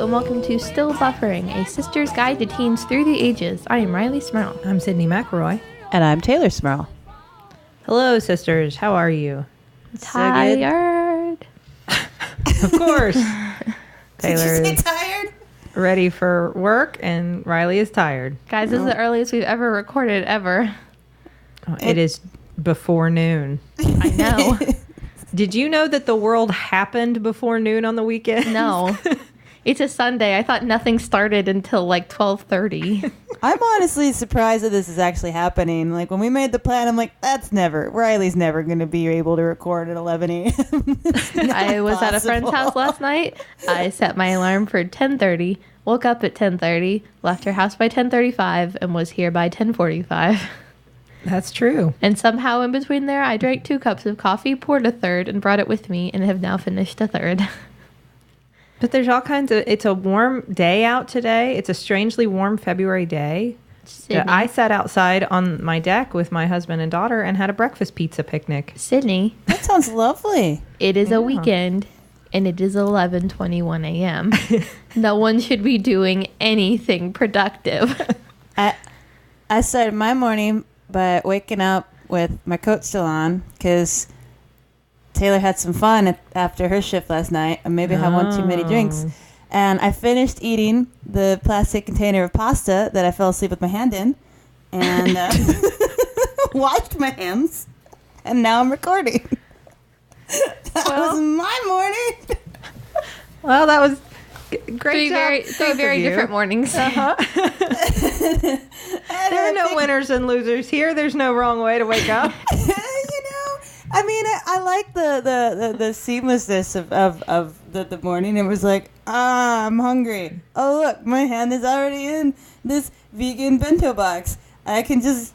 and welcome to Still Buffering, a sister's guide to teens through the ages. I am Riley Smurl. I'm Sydney McElroy. And I'm Teylor Smurl. Hello, sisters. How are you? Tired. Of course. Taylor Did you say is tired? ready for work, and Riley is tired. Guys, this is the earliest we've ever recorded, ever. Oh, it is before noon. I know. Did you know that the world happened before noon on the weekend? No. It's a Sunday. I thought nothing started until like 12:30. I'm honestly surprised that this is actually happening. Like, when we made the plan, I'm like, Riley's never going to be able to record at 11 a.m. I was at a friend's house last night. I set my alarm for 10:30, woke up at 10:30, left her house by 10:35, and was here by 10:45. That's true. And somehow in between there, I drank 2 cups of coffee, poured a third, and brought it with me, and have now finished a third. But there's all kinds of... It's a warm day out today. It's a strangely warm February day. Sydney. I sat outside on my deck with my husband and daughter and had a breakfast pizza picnic. Sydney, That sounds lovely. it is Yeah. a weekend, and it is 11:21 a.m. No one should be doing anything productive. I started my morning by waking up with my coat still on because Taylor had some fun after her shift last night, and maybe had one too many drinks. And I finished eating the plastic container of pasta that I fell asleep with my hand in, and washed my hands, and now I'm recording. That was my morning. Well, that was great job. Three very different mornings. Uh-huh. There are no winners and losers here. There's no wrong way to wake up. I mean, I like the seamlessness of the morning. It was like, I'm hungry. Oh, look, my hand is already in this vegan bento box. I can just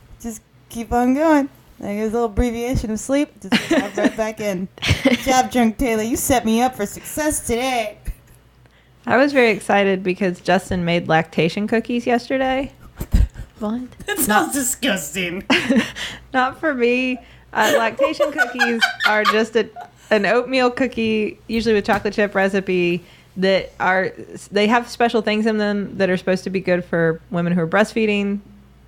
keep on going. Like a little abbreviation of sleep, just dive right back in. Good job, Drunk Taylor. You set me up for success today. I was very excited because Justin made lactation cookies yesterday. What? That sounds disgusting. Not for me. Lactation cookies are just an oatmeal cookie, usually with chocolate chip recipe, they have special things in them that are supposed to be good for women who are breastfeeding,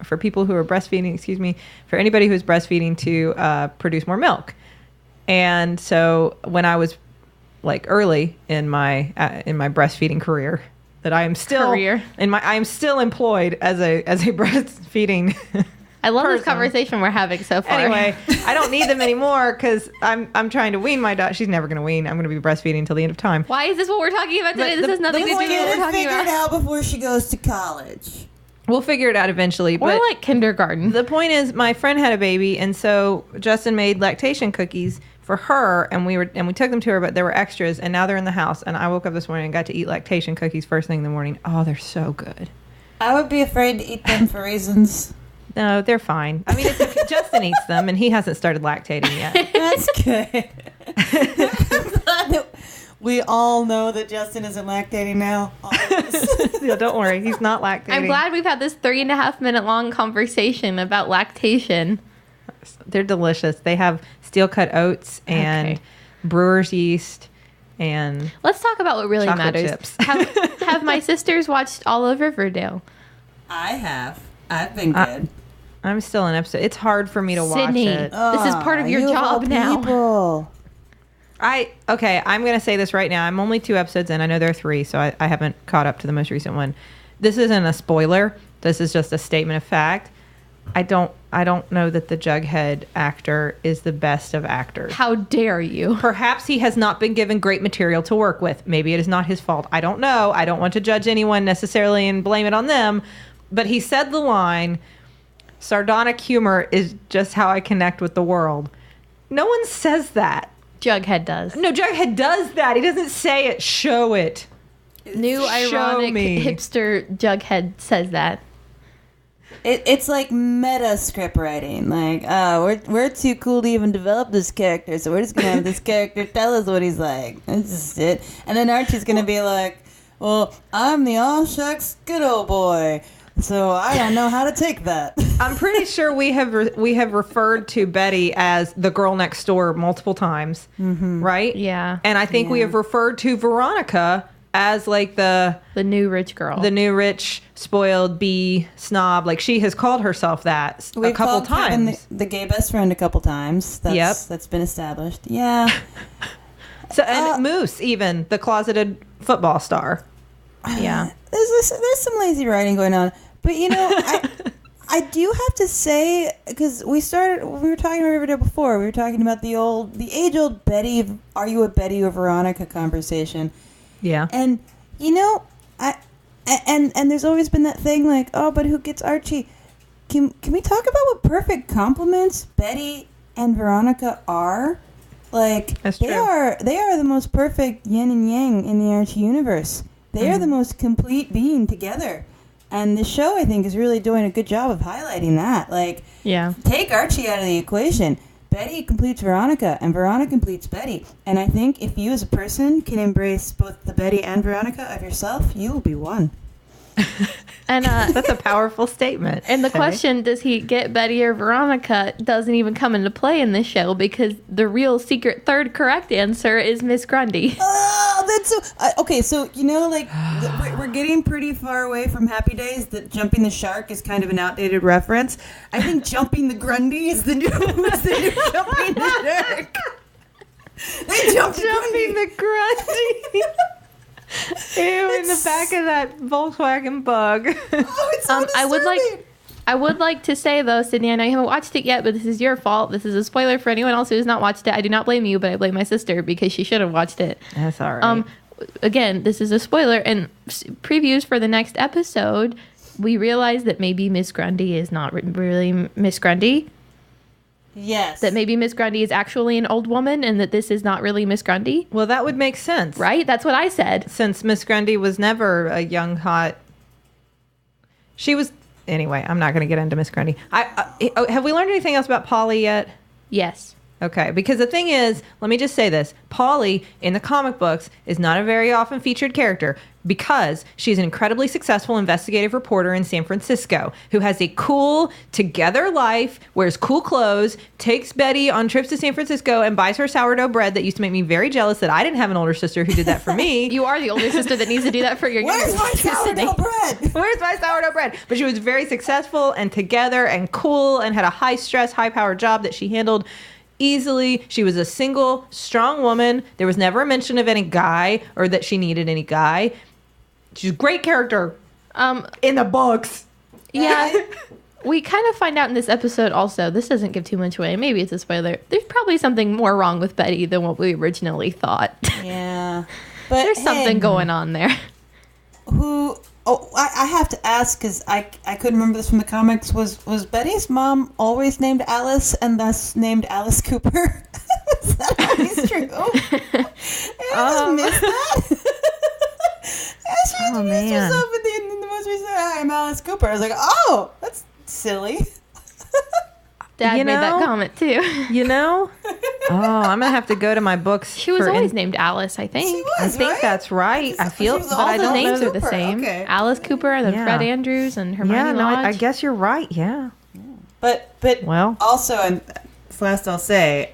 for people who are breastfeeding, for anybody who's breastfeeding to produce more milk. And so when I was like early in my breastfeeding career, that I am still I am still employed as a breastfeeding. I love this person. Conversation we're having so far. Anyway, I don't need them anymore because I'm trying to wean my daughter. She's never going to wean. I'm going to be breastfeeding until the end of time. Why is this what we're talking about today? This has nothing to do with what we're talking about. Out before she goes to college. We'll figure it out eventually. Or But like kindergarten. the point is, my friend had a baby, and so Justin made lactation cookies for her, and we took them to her, but there were extras, and now they're in the house. And I woke up this morning and got to eat lactation cookies first thing in the morning. Oh, they're so good. I would be afraid to eat them for reasons. No, they're fine. I mean, Justin eats them, and he hasn't started lactating yet. That's good. I'm glad that we all know that Justin isn't lactating now. All of us. Yeah, don't worry, he's not lactating. I'm glad we've had this 3.5 minute long conversation about lactation. They're delicious. They have steel cut oats and brewer's yeast and Let's talk about what really chocolate matters. chips. Have my sisters watched all of Riverdale? I have. I've been good. I'm still in episode. It's hard for me to Sydney, watch it. this is part of your job now. People. I'm going to say this right now. I'm only 2 episodes in. I know there are 3, so I haven't caught up to the most recent one. This isn't a spoiler. This is just a statement of fact. I don't know that the Jughead actor is the best of actors. How dare you? Perhaps he has not been given great material to work with. Maybe it is not his fault. I don't know. I don't want to judge anyone necessarily and blame it on them. But he said the line, sardonic humor is just how I connect with the world. No one says that. Jughead does. No, Jughead does that. He doesn't say it. Show it. New ironic hipster Jughead says that. It's like meta script writing. Like, we're too cool to even develop this character, so we're just going to have this character tell us what he's like. That's just it. And then Archie's going to be like, well, I'm the all shucks good old boy. So I don't know how to take that. I'm pretty sure we have referred to Betty as the girl next door multiple times, right? Yeah. And I think we have referred to Veronica as like the new rich girl. the new rich spoiled bee snob. Like she has called herself that a couple times. The gay best friend a couple times. That's been established. Yeah. So and Moose, even the closeted football star. Yeah. There's some lazy writing going on, but I do have to say, because we were talking about Riverdale before. We were talking about the age old Betty. Are you a Betty or Veronica conversation? Yeah. And and there's always been that thing like, oh, but who gets Archie? Can we talk about what perfect compliments Betty and Veronica are? Like That's they true. are the most perfect yin and yang in the Archie universe. They are the most complete being together. And the show, I think, is really doing a good job of highlighting that. Like, Yeah. take Archie out of the equation. Betty completes Veronica, and Veronica completes Betty. And I think if you as a person can embrace both the Betty and Veronica of yourself, you will be one. And That's a powerful statement. and the Okay. question, does he get Betty or Veronica, doesn't even come into play in this show because the real secret third correct answer is Miss Grundy. Oh, that's so... okay, so, we're getting pretty far away from Happy Days that Jumping the Shark is kind of an outdated reference. I think Jumping the Grundy is the new Jumping the Shark. They jumped Jumping the Grundy. Ew, in the back of that Volkswagen Bug. Oh, it's so I would like to say though, Sydney, I know you haven't watched it yet, but this is your fault. This is a spoiler for anyone else who has not watched it. I do not blame you, but I blame my sister because she should have watched it. That's all right. Again, this is a spoiler, and previews for the next episode, we realize that maybe Miss Grundy is not really Miss Grundy. Yes. That maybe Miss Grundy is actually an old woman, and that this is not really Miss Grundy. Well, that would make sense. Right? That's what I said. Since Miss Grundy was never a young, hot... She was... Anyway, I'm not going to get into Miss Grundy. Have we learned anything else about Polly yet? Yes. Okay, because the thing is, let me just say this. Polly, in the comic books, is not a very often featured character because she's an incredibly successful investigative reporter in San Francisco who has a cool, together life, wears cool clothes, takes Betty on trips to San Francisco, and buys her sourdough bread that used to make me very jealous that I didn't have an older sister who did that for me. You are the older sister that needs to do that for your younger Where's my sister, Sydney. sourdough bread? Where's my sourdough bread? But she was very successful and together and cool and had a high-stress, high-powered job that she handled easily. She was a single, strong woman. There was never a mention of any guy or that she needed any guy. She's a great character in the books. Yeah. We kind of find out in this episode also, this doesn't give too much away. Maybe it's a spoiler. There's probably something more wrong with Betty than what we originally thought. Yeah. But There's something going on there. I have to ask because I couldn't remember this from the comics. Was Betty's mom always named Alice and thus named Alice Cooper? Is that always true? I just missed that. She introduced herself in the most recent. Hi, I'm Alice Cooper. I was like, oh, that's silly. Dad You made that know? comment too. You know? I'm going to have to go to my books. She was always named Alice, I think. She was, I think right? that's right. I feel, She was but All I the don't names know. are the Cooper, same. okay. Alice Cooper, and then Yeah. Fred Andrews, and Hermione Yeah, no, I Lodge. guess you're right. Yeah. But Well. also, and last I'll say,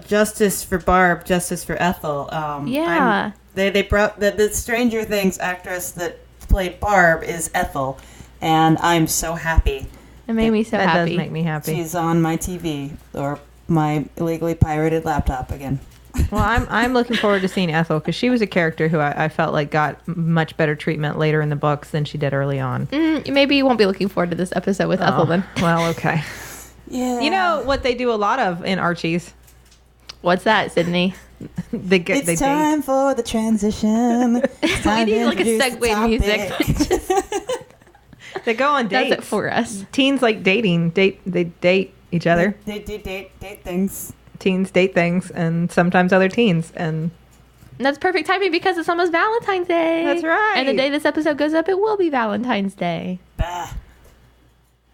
justice for Barb, justice for Ethel. Yeah. They brought the Stranger Things actress that played Barb is Ethel, and I'm so happy. It made me so That happy. does make me happy. She's on my TV or my illegally pirated laptop again. Well, I'm looking forward to seeing Ethel because she was a character who I felt like got much better treatment later in the books than she did early on. Maybe you won't be looking forward to this episode with Ethel then. Well, okay. Yeah. You know what they do a lot of in Archie's? What's that, Sydney? They It's time for the transition. It's time We need to like a introduce the segue music. topic. They go on Does dates. it for us. Teens like dating. They date each other. They do date things. Teens date things, and sometimes other teens. And And that's perfect timing because it's almost Valentine's Day. That's right. And the day this episode goes up, it will be Valentine's Day. Bah.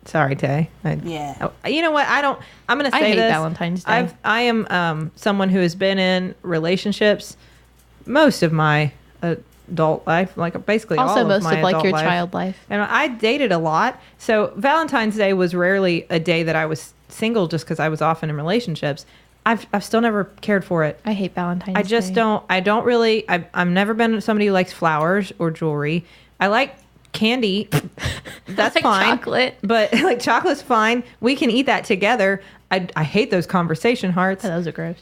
sorry, Tay. Yeah. You know what? I'm going to I say hate this. Valentine's Day. I am someone who has been in relationships most of my adult life, like basically Also all most of my of like adult your life. child life. And I dated a lot. So Valentine's Day was rarely a day that I was single just because I was often in relationships. I've still never cared for it. I hate Valentine's I just Day. don't. I don't really. I've never been somebody who likes flowers or jewelry. I like candy. That's like fine. chocolate. But like chocolate's fine. We can eat that together. I hate those conversation hearts. Oh, those are gross.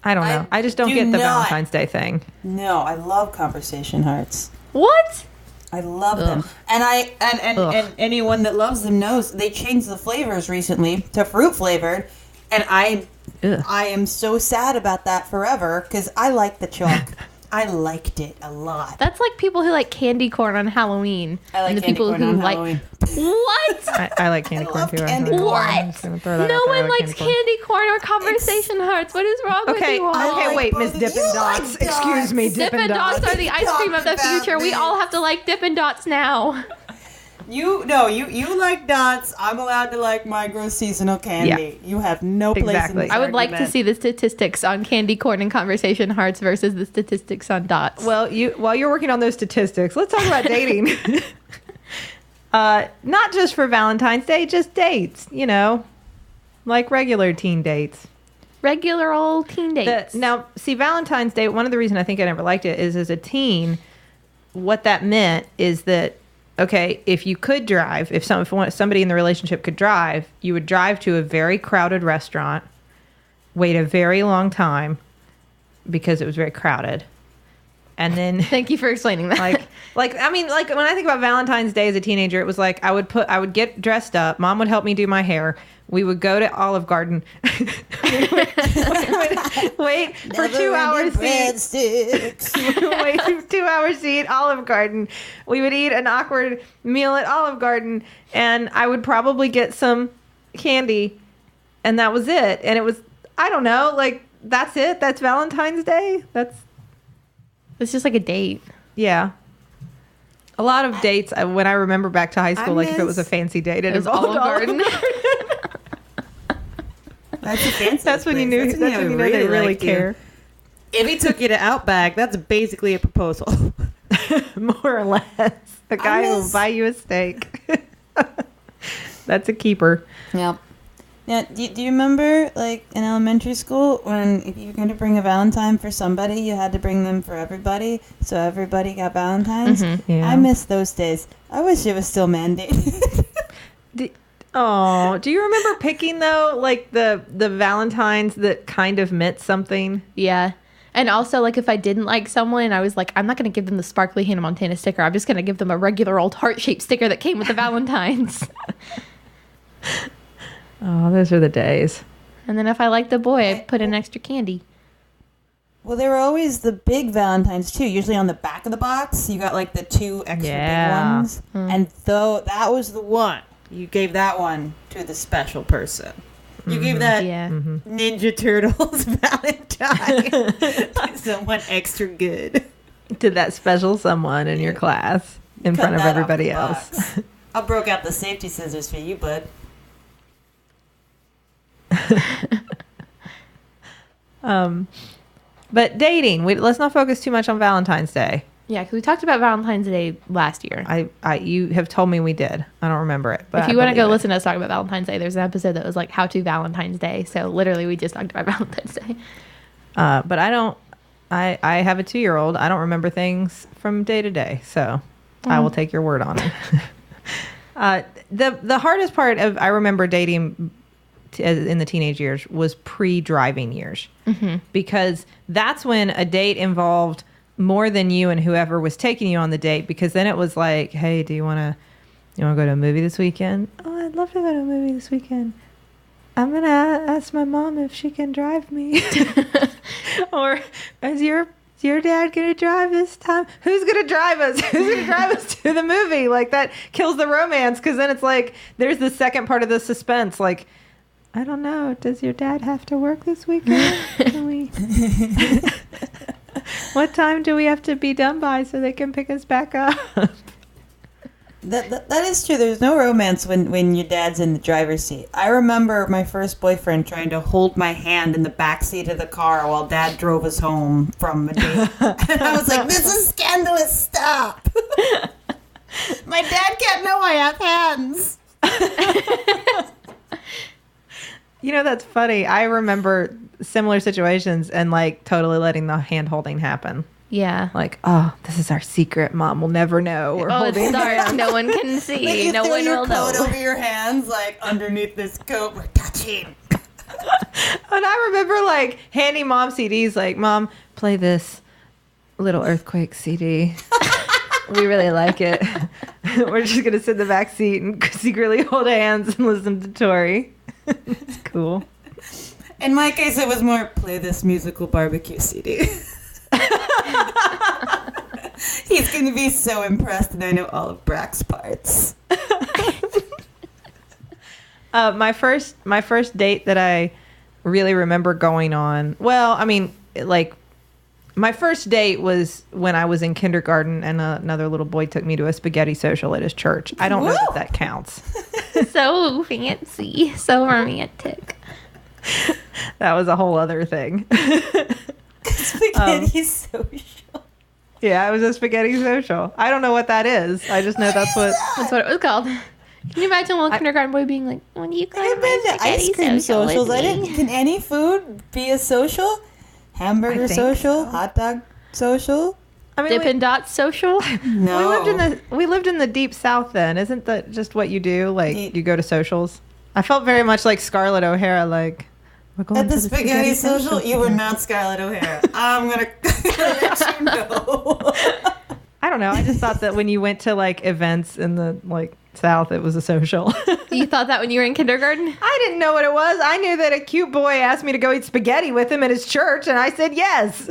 I don't know. I just don't get the Valentine's Day thing. No, I love conversation hearts. What? I love them. And anyone that loves them knows they changed the flavors recently to fruit flavored. And I am so sad about that forever because I like the chalk. I liked it a lot. That's like people who like candy corn on Halloween. I like and the candy people corn who on like Halloween. What? I like candy corn love too. candy I'm corn. What? gonna throw that No out there. I one like likes candy corn. candy corn or conversation hearts. What is wrong with Okay, you all? okay, wait, Miss both- Dippin' you Dots. like Excuse me, dots. Dippin' Dippin' Dots Dots. are the ice cream of the Talk about future. We this. all have to like Dippin' Dots now. You like dots. I'm allowed to like my gross seasonal candy. You have no place Exactly. in this I would like to argument. see the statistics on candy corn and conversation hearts versus the statistics on dots. Well, while you're working on those statistics, let's talk about dating. Not just for Valentine's Day, just dates. You know, like regular teen dates. regular old teen dates. Now, see, Valentine's Day. One of the reasons I think I never liked it is, as a teen, what that meant is that, okay, if you could drive, if somebody in the relationship could drive, you would drive to a very crowded restaurant, wait a very long time because it was very crowded, and then Thank you for explaining that. like I mean, like when I think about Valentine's Day as a teenager, it was like I would get dressed up. Mom would help me do my hair. We would go to Olive Garden. we would wait for 2 hours to wait for 2 hours to eat Olive Garden. We would eat an awkward meal at Olive Garden, and I would probably get some candy, and that was it. And it was, I don't know, like that's it. That's Valentine's Day. It's just like a date. Yeah. A lot of dates, when I remember back to high school, like if it was a fancy date, it was involved Olive Garden. That's a fancy. That's when you knew. That's when you know they really liked you. care. If he took you to Outback, that's basically a proposal. More or less. A guy who will buy you a steak. That's a keeper. Yep. Yeah. Do you remember, like in elementary school, when if you were going to bring a Valentine for somebody, you had to bring them for everybody, so everybody got Valentines? Yeah. I miss those days. I wish it was still mandated. Oh, do you remember picking though, like the Valentines that kind of meant something? Yeah. And also, like, if I didn't like someone, I was like, I'm not going to give them the sparkly Hannah Montana sticker. I'm just going to give them a regular old heart-shaped sticker that came with the Valentines. Oh, those are the days. And then if I liked the boy, I put in extra candy. Well, there were always the big Valentines too. Usually on the back of the box, you got like the 2 extra Yeah. big ones, and though that was the one, you gave that one to the special person. You gave that Yeah. Ninja Turtles Valentine to someone extra good. To that special someone in your class in front of Cut that everybody off the else. box. I broke out the safety scissors for you, bud. But dating, let's not focus too much on Valentine's Day. Yeah, because we talked about Valentine's Day last year. You have told me we did. I don't remember it. But If you want to go listen to us talk about Valentine's Day, there's an episode that was like How to Valentine's Day. So literally, we just talked about Valentine's Day. But I don't. I have a 2-year-old. I don't remember things from day to day, so I will take your word on it. The hardest part of I remember dating in the teenage years was pre-driving years, because that's when a date involved more than you and whoever was taking you on the date. Because then it was like, hey, do you want to go to a movie this weekend? Oh, I'd love to go to a movie this weekend. I'm going to ask my mom if she can drive me. Or is your dad going to drive this time? Who's going to drive us? Who's going to drive us to the movie? Like, that kills the romance, because then it's like there's the second part of the suspense. Like, I don't know. Does your dad have to work this weekend? Can we... What time do we have to be done by so they can pick us back up? That is true. There's no romance when your dad's in the driver's seat. I remember my first boyfriend trying to hold my hand in the back seat of the car while dad drove us home from a date. And I was like, this is scandalous. Stop. My dad can't know I have hands. That's funny. I remember similar situations and like totally letting the hand holding happen. Yeah. Like, oh, this is our secret. Mom will never know. We're Oh, it's holding dark. hands. No one can see. You No throw one your will coat know. over your hands, like underneath this coat. We're touching. And I remember like handing Mom CDs. Like, Mom, play this Little Earthquake CD. We really like it. We're just gonna sit in the back seat and secretly hold hands and listen to Tori. It's cool. In my case, it was more play this musical barbecue CD. He's going to be so impressed, and I know all of Brack's parts. My first date that I really remember going on. Well, I mean, like, my first date was when I was in kindergarten, and another little boy took me to a spaghetti social at his church. I don't know if that counts. So fancy. So romantic. That was a whole other thing. Spaghetti social. Yeah, it was a spaghetti social. I don't know what that is. I just know that's what it was called. Can you imagine a little kindergarten boy being like, when you go to I've been my to ice cream social socials. with I me?" didn't. Can any food be a social? Hamburger I think social? so. Hot dog social? I mean, Dippin' Dots social? No. we lived in the deep South then. Isn't that just what you do? Like, Deep. you go to socials? I felt very much like Scarlett O'Hara, like, we're going At the to spaghetti social, you were not Scarlett O'Hara. I'm gonna let you know. I don't know. I just thought that when you went to like events in the like South, it was a social. You thought that when you were in kindergarten? I didn't know what it was. I knew that a cute boy asked me to go eat spaghetti with him at his church, and I said yes.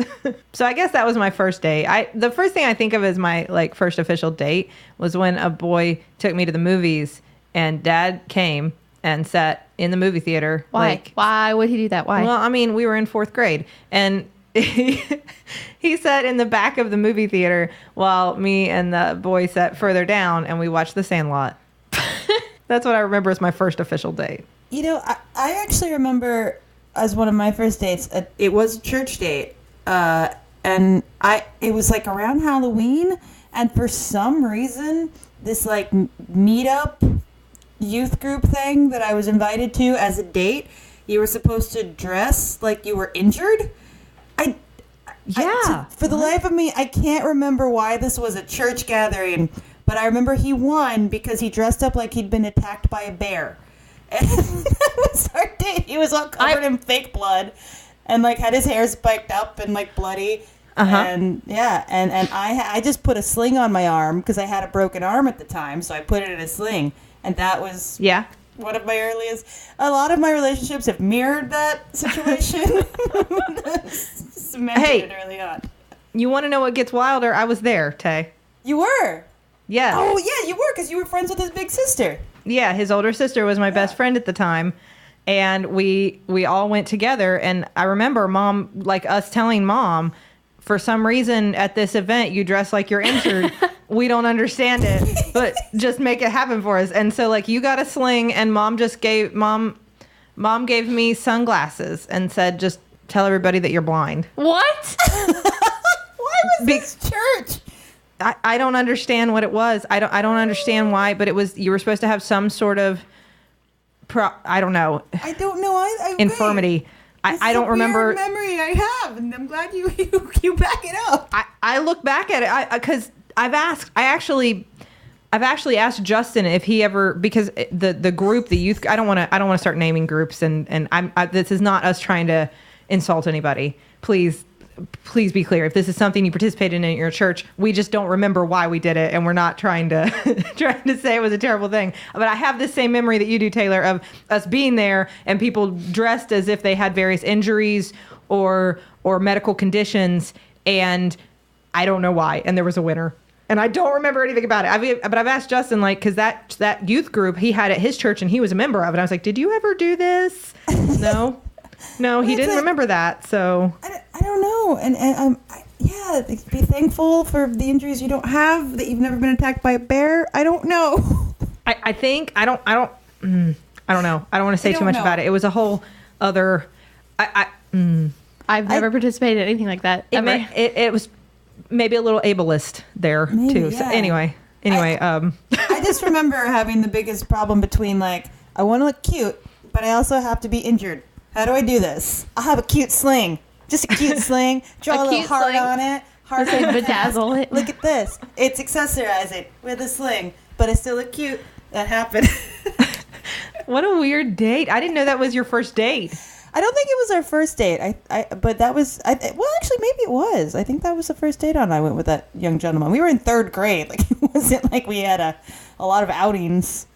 So I guess that was my first date. The first thing I think of as my like first official date was when a boy took me to the movies, and Dad came and sat in the movie theater. Why? Like, Why would he do that? Why? well, I mean, we were in 4th grade, and he sat in the back of the movie theater while me and the boy sat further down, and we watched The Sandlot. That's what I remember as my first official date. You know, I actually remember as one of my first dates. It was a church date, and it was like around Halloween, and for some reason, this like meetup youth group thing that I was invited to as a date, you were supposed to dress like you were injured. For the life of me, I can't remember why this was a church gathering, but I remember he won because he dressed up like he'd been attacked by a bear. And that was our date. He was all covered in fake blood and like had his hair spiked up and like bloody. And yeah, and I just put a sling on my arm because I had a broken arm at the time, so I put it in a sling, and that was one of my earliest. A lot of my relationships have mirrored that situation. Cemented it early on. You want to know what gets wilder? I was there, Tay. You were? Yeah. Oh yeah, you were, because you were friends with his big sister. Yeah, his older sister was my best friend at the time. And we all went together, and I remember Mom, like us telling Mom, for some reason at this event you dress like you're injured. We don't understand it, but just make it happen for us. And so like you got a sling, and Mom gave me sunglasses and said, just tell everybody that you're blind. What? Why was this church? I don't understand what it was. I don't understand why, but it was, you were supposed to have some sort of I don't know. I don't know. I infirmity. I don't remember. Weird memory I have, and I'm glad you back it up. I look back at it because I've actually asked Justin if he ever, because the group, the youth, I don't want to start naming groups, and this is not us trying to insult anybody. Please be clear. If this is something you participated in at your church, we just don't remember why we did it, and we're not trying to say it was a terrible thing. But I have the same memory that you do, Teylor, of us being there and people dressed as if they had various injuries or medical conditions, and I don't know why. And there was a winner. And I don't remember anything about it. But I've asked Justin, like, because that youth group he had at his church, and he was a member of it. I was like, did you ever do this? No, he didn't remember that. So I don't know. And be thankful for the injuries you don't have, that you've never been attacked by a bear. I don't know. I think I don't know. I don't want to say too much about it. It was a whole other. I've never participated in anything like that ever. It was maybe a little ableist there too. Yeah. So anyway. I just remember having the biggest problem between, like, I want to look cute, but I also have to be injured. How do I do this? I'll have a cute sling. Just a cute sling. Draw a little cute heart sling. on it. Heart Like on the bedazzle it. Look at this. It's accessorizing with a sling, but I still look cute. That happened. What a weird date. I didn't know that was your first date. I don't think it was our first date. But that was, well, actually, maybe it was. I think that was the first date I went with that young gentleman. We were in third grade. Like, it wasn't like we had a lot of outings.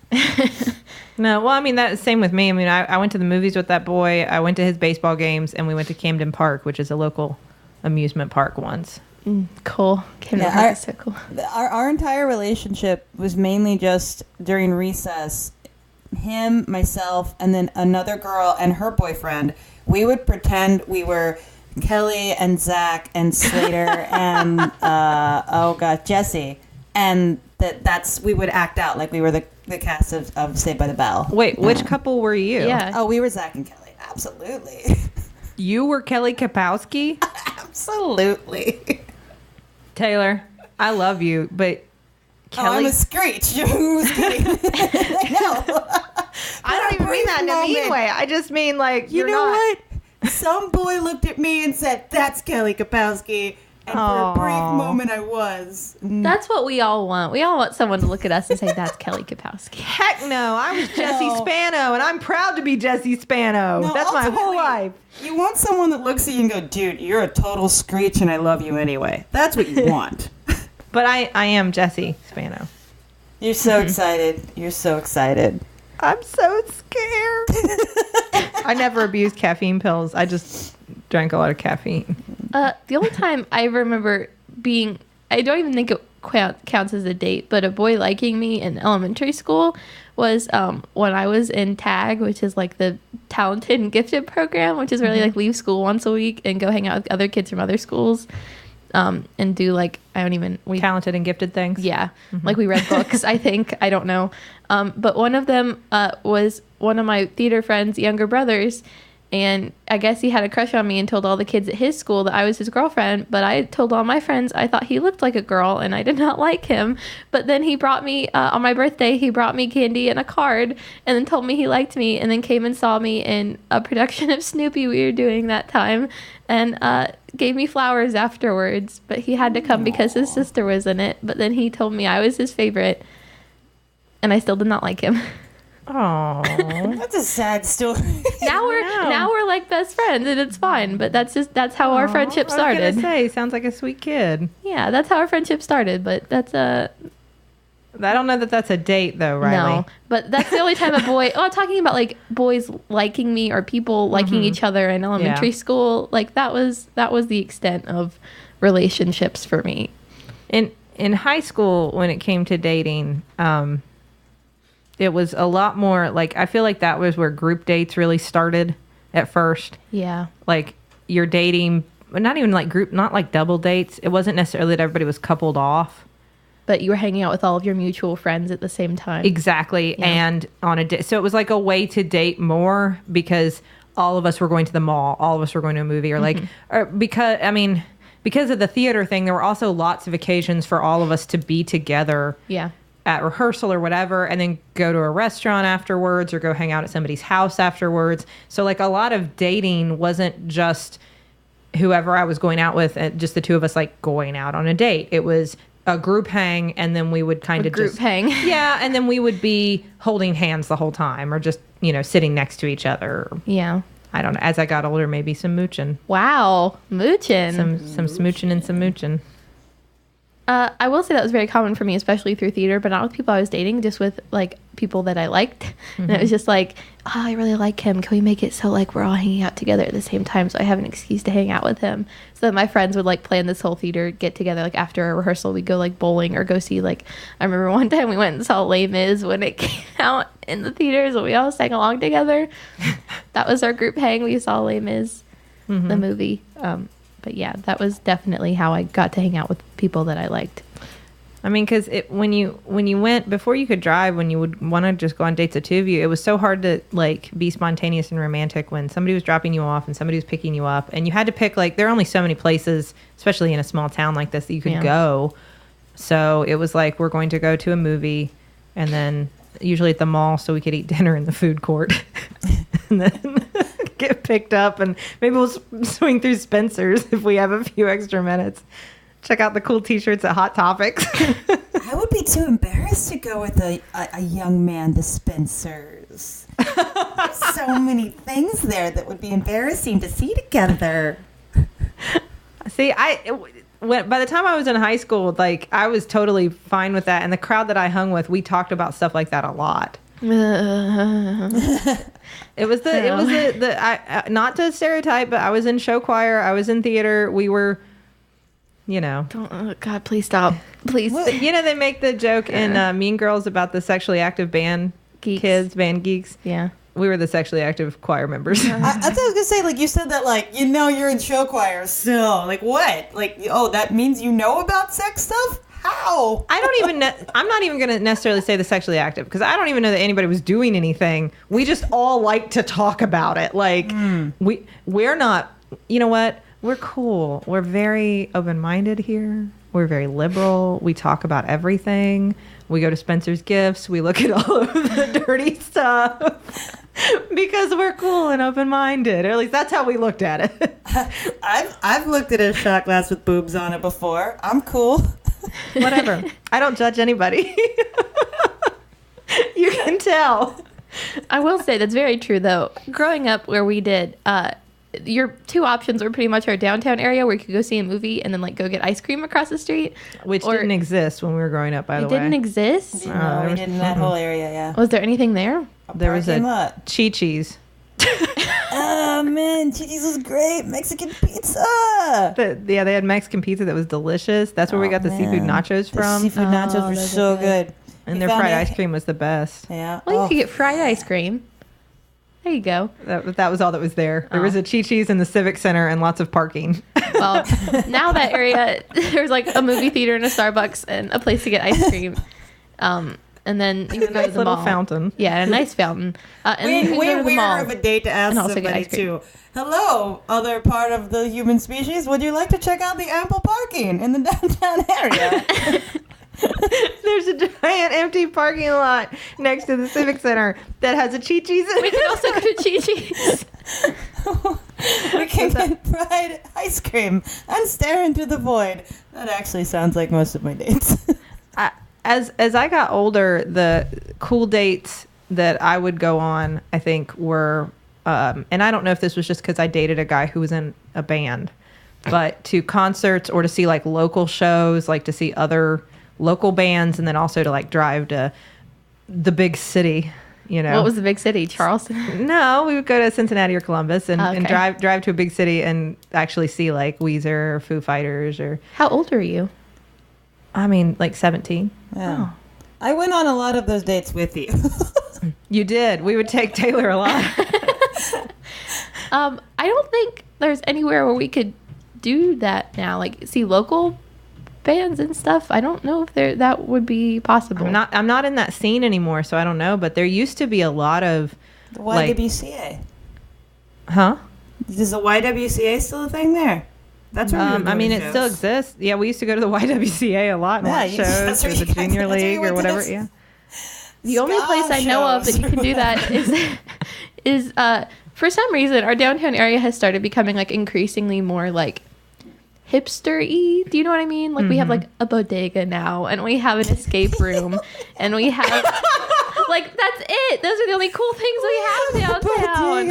No, well, I mean, that's the same with me. I mean, I went to the movies with that boy. I went to his baseball games, and we went to Camden Park, which is a local amusement park once. Cool. Camden Yeah, Park is so cool. Our entire relationship was mainly just during recess. Him, myself, and then another girl and her boyfriend. We would pretend we were Kelly and Zach and Slater and Jesse, and that's we would act out like we were the cast of Saved by the Bell. Wait, which couple were you? Yeah. Oh, we were Zach and Kelly. Absolutely. You were Kelly Kapowski? Absolutely. Taylor, I love you, but Kelly... Oh, I'm a screech. Who's kidding? No. I don't even mean that in a mean way. I just mean, like, You you're know not... what? Some boy looked at me and said, "That's Kelly Kapowski." And for a brief moment, I was. That's what we all want. We all want someone to look at us and say, that's Kelly Kapowski. Heck no, I was Jesse No. Spano, and I'm proud to be Jesse Spano. No, That's my whole ultimately, life. You want someone that looks at you and go, "Dude, you're a total screech, and I love you anyway." That's what you want. But I am Jesse Spano. You're so excited. You're so excited. I'm so scared. I never abused caffeine pills. I just drank a lot of caffeine. The only time I remember being, I don't even think it counts as a date, but a boy liking me in elementary school was when I was in TAG, which is like the talented and gifted program, which is really like leave school once a week and go hang out with other kids from other schools and do like, Talented and gifted things. Yeah. Like we read books, I think. I don't know. But one of them was one of my theater friend's younger brothers. And I guess he had a crush on me and told all the kids at his school that I was his girlfriend. But I told all my friends I thought he looked like a girl and I did not like him. But then he brought me, on my birthday, he brought me candy and a card and then told me he liked me and then came and saw me in a production of Snoopy we were doing that time and gave me flowers afterwards. But he had to come because his sister was in it. But then he told me I was his favorite and I still did not like him. Oh, That's a sad story. Now we're like best friends and it's fine, but that's how our friendship started. I was gonna say, sounds like a sweet kid. Yeah, that's how our friendship started, but that's I don't know that that's a date though, Riley. no. But that's the only time a boy I'm talking about like boys liking me or people liking each other in elementary school. Like that was the extent of relationships for me. In high school when it came to dating, it was a lot more like, I feel like that was where group dates really started at first. Yeah. Like you're dating, not even like group, not like double dates. It wasn't necessarily that everybody was coupled off. But you were hanging out with all of your mutual friends at the same time. Exactly. Yeah. And on a date. So it was like a way to date more because all of us were going to the mall. All of us were going to a movie because of the theater thing, there were also lots of occasions for all of us to be together. Yeah. At rehearsal or whatever, and then go to a restaurant afterwards or go hang out at somebody's house afterwards. So like a lot of dating wasn't just whoever I was going out with and just the two of us like going out on a date. It was a group hang, and then we would kind of group just hang. Yeah, and then we would be holding hands the whole time or just, sitting next to each other. Yeah. I don't know. As I got older, maybe some mooching. Wow. Moochin'. Some smooching and some mooching. I will say that was very common for me, especially through theater, but not with people I was dating, just with like people that I liked. And it was just like, oh, I really like him. Can we make it so like we're all hanging out together at the same time so I have an excuse to hang out with him? So that my friends would like plan this whole theater get together. Like after a rehearsal, we'd go like bowling or go see like, I remember one time we went and saw Les Mis when it came out in the theaters and we all sang along together. That was our group hang. We saw Les Mis, the movie. But yeah, that was definitely how I got to hang out with people that I liked. I mean, because when you went, before you could drive, when you would want to just go on dates of two of you, it was so hard to like be spontaneous and romantic when somebody was dropping you off and somebody was picking you up, and you had to pick like, there are only so many places, especially in a small town like this, that you could go. So it was like, we're going to go to a movie, and then usually at the mall so we could eat dinner in the food court. and then get picked up, and maybe we'll swing through Spencer's if we have a few extra minutes. Check out the cool T-shirts at Hot Topics. I would be too embarrassed to go with a young man to Spencer's. There's so many things there that would be embarrassing to see together. See, by the time I was in high school, like I was totally fine with that, and the crowd that I hung with, we talked about stuff like that a lot. It was not to stereotype, but I was in show choir, I was in theater, we were, God, please stop, please. They make the joke in Mean Girls about the sexually active band kids, band geeks. Yeah. We were the sexually active choir members. I thought I was going to say, like, you said that, like, you're in show choir, so, like, what? Like, that means you know about sex stuff? How? I'm not even going to necessarily say the sexually active, because I don't even know that anybody was doing anything. We just all like to talk about it. Like, we're not, you know what? We're cool. We're very open-minded here. We're very liberal. We talk about everything. We go to Spencer's Gifts. We look at all of the dirty stuff because we're cool and open-minded. Or at least that's how we looked at it. I've looked at a shot glass with boobs on it before. I'm cool. Whatever. I don't judge anybody. You can tell. I will say that's very true, though. Growing up where we did, your two options were pretty much our downtown area where you could go see a movie and then like go get ice cream across the street. Which didn't exist when we were growing up, by the way. It didn't exist? No, we didn't in that whole area, yeah. Was there anything there? There was a Chi-Chi's. Oh, man, Chi-Chi's was great. Mexican pizza. They had Mexican pizza that was delicious. That's where we got the seafood nachos from. The seafood nachos were so good. And their fried ice cream was the best. Yeah. Well, you could get fried ice cream. There you go. That was all that was there. There was a Chi-Chi's in the Civic Center and lots of parking. Well, now that area, there's like a movie theater and a Starbucks and a place to get ice cream. And then you can go to the little mall. Fountain. Yeah, a nice fountain. And then you can go to the mall. Of a date to ask and also get somebody ice cream. too. Hello, other part of the human species. Would you like to check out the ample parking in the downtown area? There's a giant empty parking lot next to the Civic Center that has a Chi-Chi's in We it. can also go to Chi-Chi's. We can get fried ice cream and stare into the void. That actually sounds like most of my dates. As I got older, the cool dates that I would go on, I think, were, and I don't know if this was just because I dated a guy who was in a band, but to concerts or to see like local shows, like to see other local bands, and then also to like drive to the big city. What was the big city? Charleston? No, we would go to Cincinnati or Columbus and Okay. drive to a big city and actually see like Weezer or Foo Fighters or. How old are you? I mean, like 17. Yeah. I went on a lot of those dates with you. You did. We would take Teylor a lot. I don't think there's anywhere where we could do that now. Like see local bands and stuff. I don't know if that would be possible. I'm not in that scene anymore, so I don't know. But there used to be a lot of The YWCA. huh? Is the YWCA still a thing there? That's where we were I mean, going it to still shows. exists. Yeah, we used to go to the YWCA a lot and Yeah, watch you- shows that's or where the you- junior that's where league you or went to whatever. this- Yeah. The only place I know of that you can do that is for some reason our downtown area has started becoming like increasingly more like hipster-y. Do you know what I mean? Like we have like a bodega now and we have an escape room and we have like that's it. Those are the only cool things we have downtown.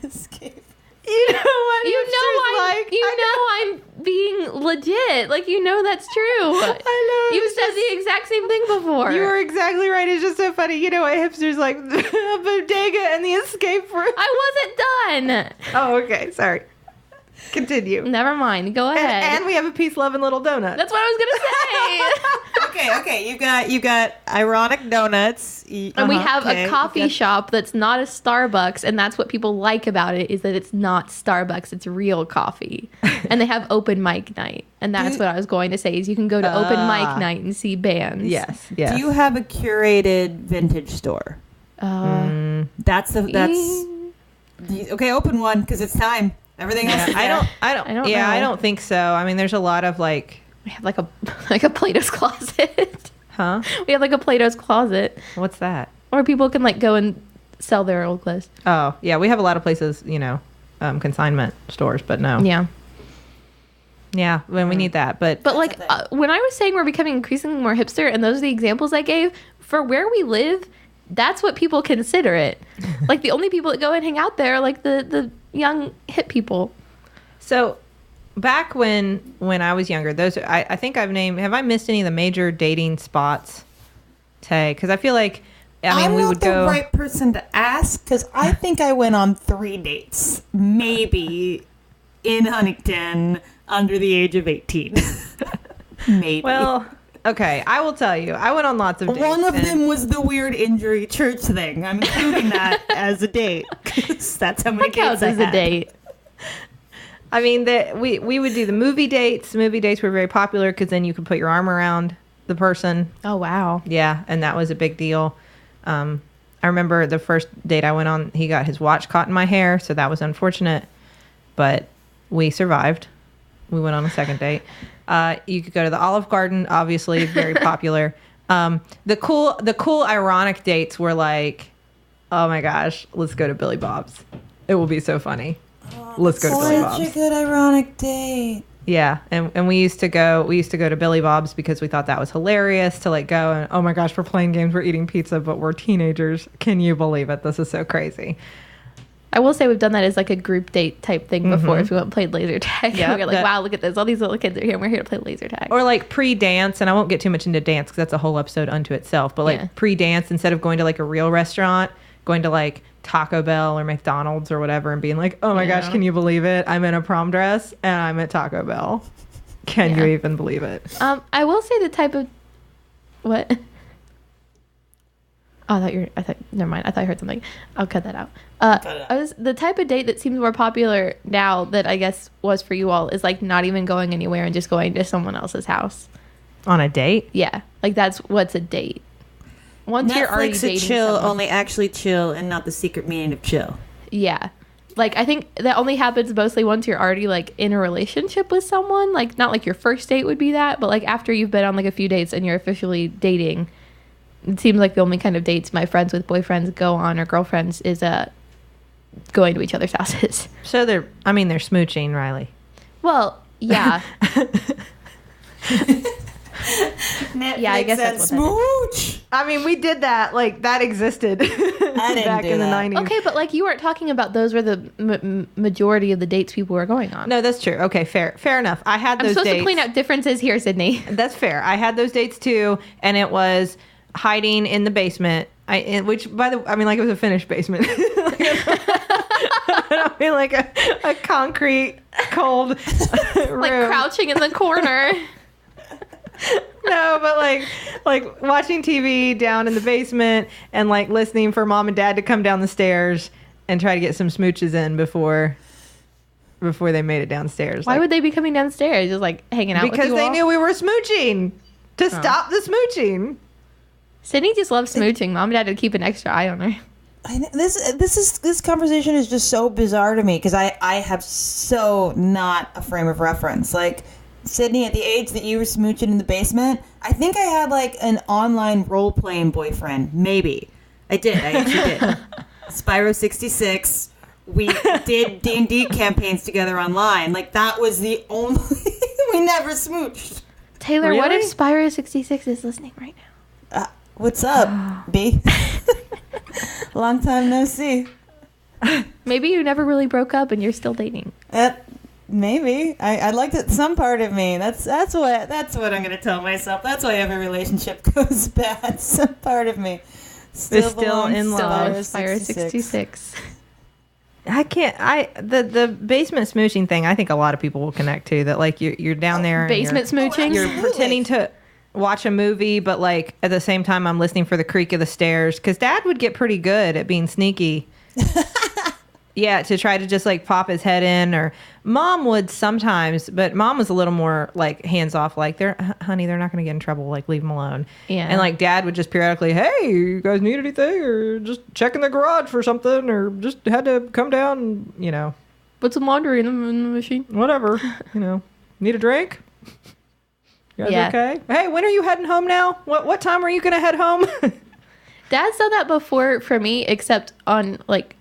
Escape. You know what? You know I'm being legit. Like that's true. I know. You said the exact same thing before. You were exactly right. It's just so funny. You know what hipsters like? A bodega and the escape room. I wasn't done. Oh, okay. Sorry. Continue. Never mind. Go ahead. And we have a peace, love, and little donut. That's what I was gonna say. Okay. You got ironic donuts. And we have a coffee shop that's not a Starbucks, and that's what people like about it is that it's not Starbucks, it's real coffee. And they have open mic night. And that's what I was going to say is you can go to open mic night and see bands. Yes. Do you have a curated vintage store? That's okay. Open one because it's time. Everything else. I I don't Yeah, know. I don't think so. I mean, there's a lot of like, We have like a Plato's closet. huh? We have like a Plato's closet What's that? where people can like go and sell their old clothes. Oh, yeah. We have a lot of places, consignment stores, but no. Yeah. Yeah, when we need that. But like when I was saying we're becoming increasingly more hipster, and those are the examples I gave, for where we live, that's what people consider it. Like the only people that go and hang out there are like the young hip people. So back when I was younger, I think have I missed any of the major dating spots, Tay? Because I feel like, I'm we not would the go. right person to ask because I think I went on 3 dates, maybe in Huntington under the age of 18. Maybe. Well, okay, I will tell you. I went on lots of dates. One of them was the weird injury church thing. I'm including that as a date. 'Cause that's how many That counts dates as a date. I mean, we would do the movie dates. Movie dates were very popular because then you could put your arm around the person. Oh, wow. Yeah, and that was a big deal. I remember the first date I went on, he got his watch caught in my hair, so that was unfortunate. But we survived. We went on a second date. You could go to the Olive Garden, obviously, very popular. The cool ironic dates were like, oh my gosh, let's go to Billy Bob's. It will be so funny. Let's go to Billy Bob's. Such a good ironic date. Yeah, and we used to go to Billy Bob's because we thought that was hilarious to like go and, oh my gosh, we're playing games, we're eating pizza, but we're teenagers. Can you believe it? This is so crazy. I will say we've done that as like a group date type thing before. If we went and played laser tag, Yeah, we were like, wow, look at this. All these little kids are here and we're here to play laser tag. Or like pre-dance, and I won't get too much into dance because that's a whole episode unto itself, but like pre-dance, instead of going to like a real restaurant, going to like Taco Bell or McDonald's or whatever and being like, oh my gosh, can you believe it? I'm in a prom dress and I'm at Taco Bell. Can you even believe it? I will say the type of... What? Oh, never mind. I thought I heard something. I'll cut that out. The type of date that seems more popular now that I guess was for you all is like not even going anywhere and just going to someone else's house. On a date? Yeah. Like that's what's a date. Once you're already Netflix dating and chill, someone. only actually chill and not the secret meaning of chill. Yeah. Like I think that only happens mostly once you're already like in a relationship with someone. Like not like your first date would be that, but like after you've been on like a few dates and you're officially dating. It seems like the only kind of dates my friends with boyfriends go on or girlfriends is going to each other's houses. So they're smooching, Riley. Well, yeah. Netflix I guess that's what smooch. I mean, we did that. Like that existed back in the 90s. Okay, but like you weren't talking about those were the majority of the dates people were going on. No, that's true. Okay, fair enough. I had those I'm supposed dates. to point out differences here, Sydney. That's fair. I had those dates too, and it was hiding in the basement. It was a finished basement. I mean, like a concrete, cold room. Like crouching in the corner. No, but like watching TV down in the basement and like listening for mom and dad to come down the stairs and try to get some smooches in before they made it downstairs. Why would they be coming downstairs? Just like hanging out with you because they all? knew we were smooching to stop the smooching. Sydney just loves smooching. Mom and dad would keep an extra eye on her. This conversation is just so bizarre to me because I have so not a frame of reference. Like Sydney, at the age that you were smooching in the basement, I think I had like an online role playing boyfriend. Maybe I did. I actually did. Spyro 66. We did D&D campaigns together online. Like that was the only. We never smooched. Taylor, Really? what if Spyro 66 is listening right now? What's up, B? Long time no see. Maybe you never really broke up and you're still dating. Maybe I liked it. Some part of me. That's what I'm gonna tell myself. That's why every relationship goes bad. Some part of me Still in love. Spyro 66. I can't. The basement smooching thing. I think a lot of people will connect to that. Like you're down there. And Basement smooching? You're pretending to watch a movie, but like at the same time, I'm listening for the creak of the stairs because Dad would get pretty good at being sneaky. Yeah, to try to just like pop his head in, or Mom would sometimes, but Mom was a little more like hands off. Like, honey, they're not going to get in trouble. Like, leave them alone. Yeah. And like Dad would just periodically, hey, you guys need anything, or just checking the garage for something, or just had to come down, and, Put some laundry in the machine. whatever, need a drink. You guys okay? Hey, when are you heading home now? What time are you going to head home? Dad's done that before for me, except on like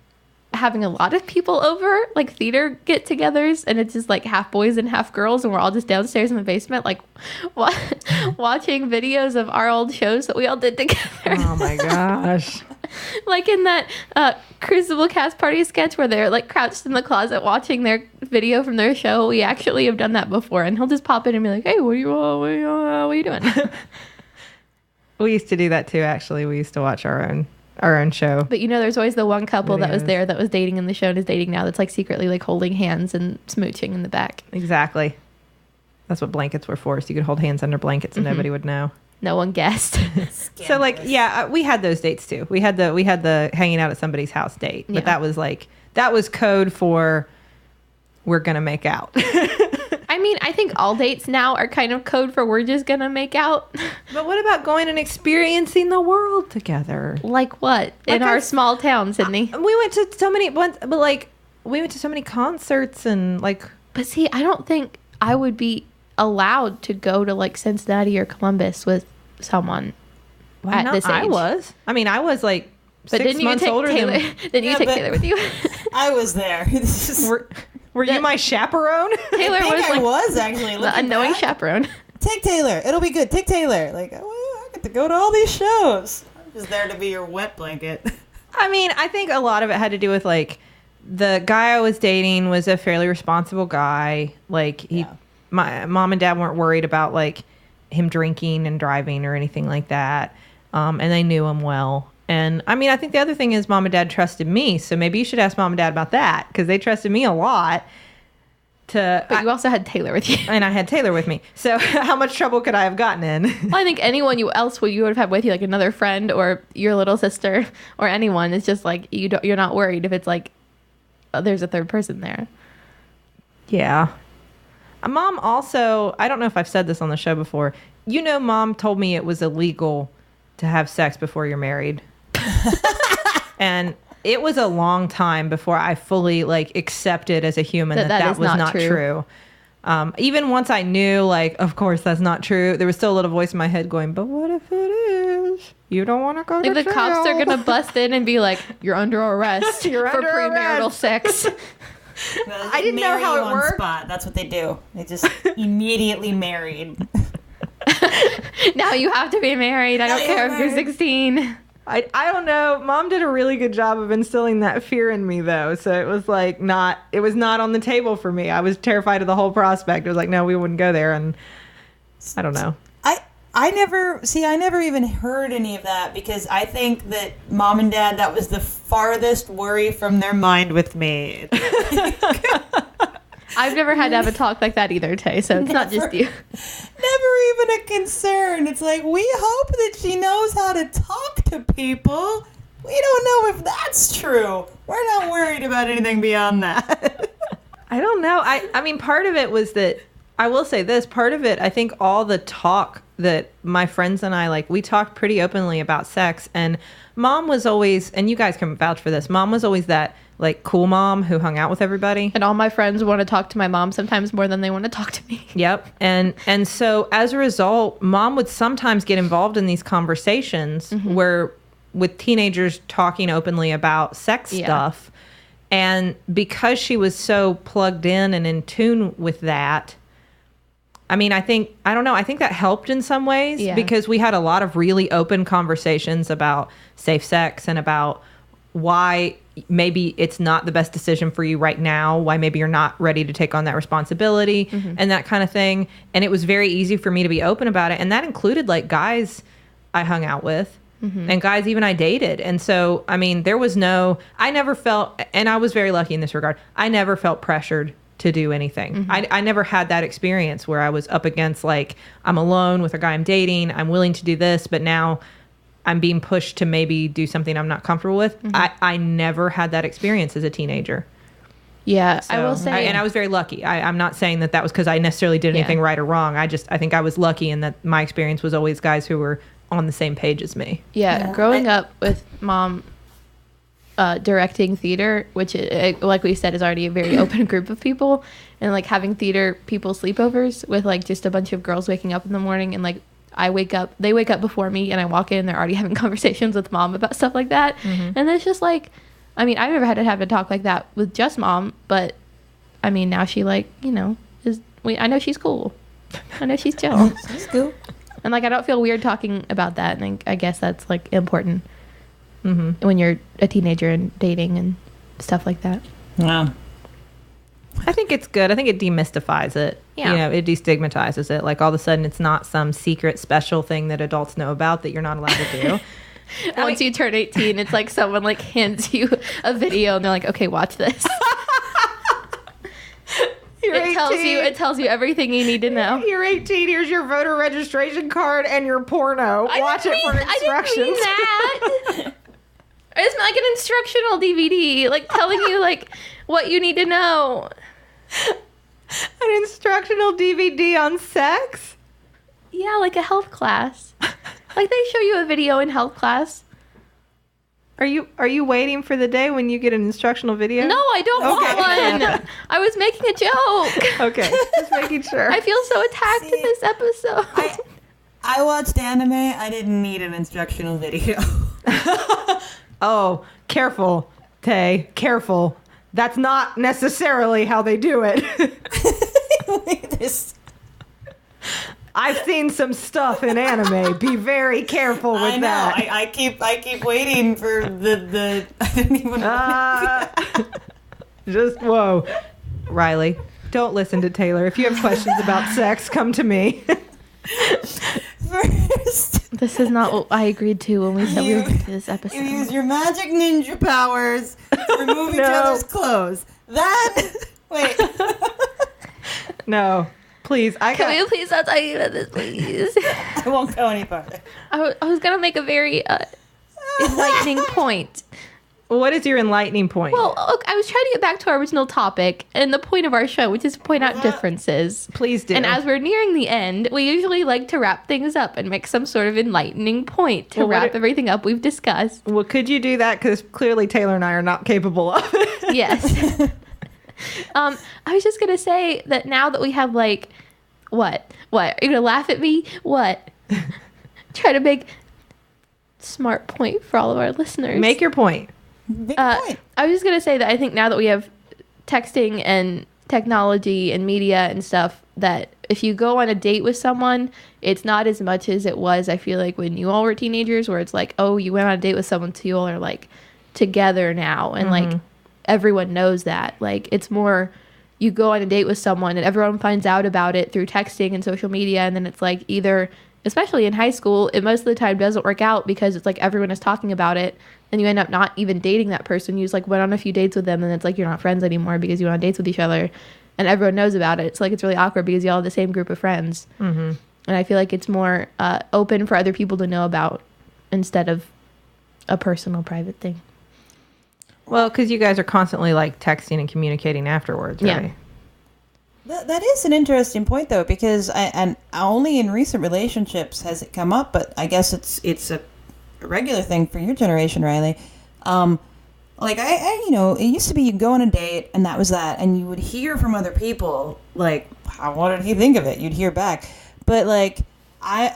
having a lot of people over, like theater get-togethers, and it's just like half boys and half girls, and we're all just downstairs in the basement, like watching videos of our old shows that we all did together. Oh my gosh. Like in that Crucible Cast Party sketch where they're like crouched in the closet watching their video from their show. We actually have done that before, and he'll just pop in and be like, "Hey, what are you doing?" We used to do that too. Actually, we used to watch our own show. But you know, there's always the one couple that was Videos. there that was dating in the show and is dating now. That's like secretly like holding hands and smooching in the back. Exactly. That's what blankets were for. So you could hold hands under blankets and nobody would know. No one guessed. So like, yeah, we had those dates too. We had the hanging out at somebody's house date, but Yeah. that was code for we're gonna make out. I mean, I think all dates now are kind of code for we're just gonna make out. But what about going and experiencing the world together? Like what? In Like our I- small town, Sydney. We went to so many, but like we went to so many concerts and like. But see, I don't think I would be allowed to go to like Cincinnati or Columbus with someone Why at not? this age. I was. I mean, I was like But 6 didn't you months take older Taylor? than. Didn't you Yeah, take but- Taylor with you? I was there. Were you my chaperoon? Taylor I think was I like was actually the looking unknowing back. chaperone. Take Taylor. It'll be good. Take Taylor. Like, well, I get to go to all these shows. I'm just there to be your wet blanket. I mean, I think a lot of it had to do with like the guy I was dating was a fairly responsible guy. Like my mom and dad weren't worried about like him drinking and driving or anything like that. And they knew him well. And I mean, I think the other thing is mom and dad trusted me. So maybe you should ask mom and dad about that because they trusted me a lot. But you also had Taylor with you. And I had Taylor with me. So how much trouble could I have gotten in? Well, I think anyone you would have had with you, like another friend or your little sister or anyone, it's just like you're not worried if it's like there's a third person there. Yeah. Mom also, I don't know if I've said this on the show before. You know, mom told me it was illegal to have sex before you're married. And it was a long time before I fully like accepted as a human that is was not true. true. Even once I knew, like, of course that's not true, there was still a little voice in my head going, but what if it is? You don't want to go to Like the jail. cops are gonna bust in and be like, "You're under arrest You're for under premarital arrest." sex." I didn't know how it worked. Spot. That's what they do. They just immediately married. Now you have to be married. I don't you're care if you're married. 16. I don't know. Mom did a really good job of instilling that fear in me, though. So it was like it was not on the table for me. I was terrified of the whole prospect. It was like, no, we wouldn't go there. And I don't know. I never even heard any of that because I think that mom and dad, that was the farthest worry from their mind with me. I've never had to have a talk like that either, Tay. So it's not just you. Never even a concern. It's like, we hope that she knows how to talk to people. We don't know if that's true. We're not worried about anything beyond that. I don't know. I mean, part of it was that, I will say this, part of it, I think all the talk that my friends and I, like, we talked pretty openly about sex. And mom was always, and you guys can vouch for this, mom was always that, like, cool mom who hung out with everybody. And all my friends want to talk to my mom sometimes more than they want to talk to me. Yep. And so as a result, mom would sometimes get involved in these conversations where with teenagers talking openly about sex stuff. And because she was so plugged in and in tune with that, I mean, I think that helped in some ways because we had a lot of really open conversations about safe sex and about why maybe it's not the best decision for you right now, why maybe you're not ready to take on that responsibility and that kind of thing. And it was very easy for me to be open about it. And that included like guys I hung out with and guys even I dated. And so, I mean, I never felt, and I was very lucky in this regard, I never felt pressured to do anything. I never had that experience where I was up against like, I'm alone with a guy I'm dating, I'm willing to do this, but now I'm being pushed to maybe do something I'm not comfortable with. I never had that experience as a teenager. Yeah, So, I will say. and I was very lucky. I'm not saying that was because I necessarily did anything right or wrong. I think I was lucky in that my experience was always guys who were on the same page as me. Yeah, growing up with mom directing theater, which like we said is already a very open group of people, and like having theater people sleepovers with like just a bunch of girls waking up in the morning and like they wake up before me, and I walk in, they're already having conversations with mom about stuff like that. And it's just like, I mean, I've never had to have a talk like that with just mom, but I mean, now she like, you know, I know she's cool. I know she's chill. She's cool. And like, I don't feel weird talking about that. And I guess that's like important when you're a teenager and dating and stuff like that. Yeah. I think it's good. I think it demystifies it. Yeah. You know, it destigmatizes it. Like all of a sudden it's not some secret special thing that adults know about that you're not allowed to do. Once you turn 18, it's like someone like hands you a video and they're like, okay, watch this. It tells you everything you need to know. You're 18. Here's your voter registration card and your porno. Watch it for instructions. I didn't mean that. It's like an instructional DVD, like telling you like what you need to know. An instructional DVD on sex? Yeah, like a health class. Like they show you a video in health class. Are you waiting for the day when you get an instructional video? No, I don't want one. I was making a joke. Okay, just making sure. I feel so attacked in this episode. I watched anime. I didn't need an instructional video. Oh, careful, Tay. Careful. That's not necessarily how they do it. I've seen some stuff in anime. Be very careful with I know. that. I keep waiting for the I didn't even Just whoa. Riley, don't listen to Taylor. If you have questions about sex, come to me. First, This is not what I agreed to when we said we were going to do this episode. you use your magic ninja powers to remove each other's clothes. Then, wait. No. Please, Can we please not talk about this, please? I won't go any further. I was going to make a very enlightening point. What is your enlightening point? Well, look, I was trying to get back to our original topic and the point of our show, which is to point out differences. Please do. And as we're nearing the end, we usually like to wrap things up and make some sort of enlightening point to wrap everything up we've discussed. Well, could you do that? Because clearly Taylor and I are not capable of it. Yes. I was just going to say that now that we have like, what? Are you going to laugh at me? What? Try to make smart point for all of our listeners. Make your point. Big point. I was just going to say that I think now that we have texting and technology and media and stuff, that if you go on a date with someone, it's not as much as it was, I feel like, when you all were teenagers, where it's like, oh, you went on a date with someone, so you all are like together now. And like everyone knows that. Like it's more, you go on a date with someone and everyone finds out about it through texting and social media. And then it's like either, especially in high school, it most of the time doesn't work out because it's like everyone is talking about it. And you end up not even dating that person. You just like went on a few dates with them and it's like you're not friends anymore because you went on dates with each other and everyone knows about it. It's like it's really awkward because you all have the same group of friends. And I feel like it's more open for other people to know about instead of a personal private thing. Well, because you guys are constantly like texting and communicating afterwards, right? That is an interesting point, though, because and only in recent relationships has it come up, but I guess it's a regular thing for your generation, Riley. Like I it used to be you'd go on a date and that was that, and you would hear from other people like, what did he think of it? You'd hear back, but like I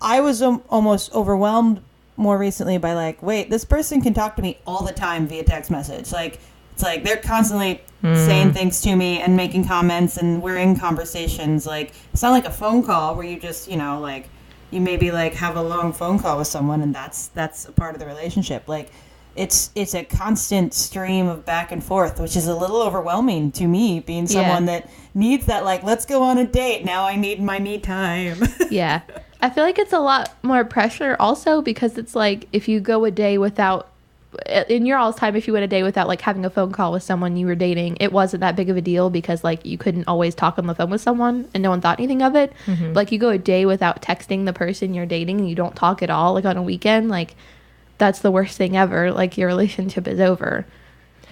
was almost overwhelmed more recently by like, wait, this person can talk to me all the time via text message. Like it's like they're constantly saying things to me and making comments, and we're in conversations. Like it's not like a phone call where you just like you maybe like have a long phone call with someone and that's a part of the relationship. Like it's a constant stream of back and forth, which is a little overwhelming to me, being someone that needs that, like, let's go on a date. Now I need my me time. Yeah. I feel like it's a lot more pressure also because it's like if you go a day without, in your all's time, if you went a day without like having a phone call with someone you were dating, it wasn't that big of a deal because like you couldn't always talk on the phone with someone and no one thought anything of it. Like you go a day without texting the person you're dating and you don't talk at all, like on a weekend, like that's the worst thing ever. Like your relationship is over.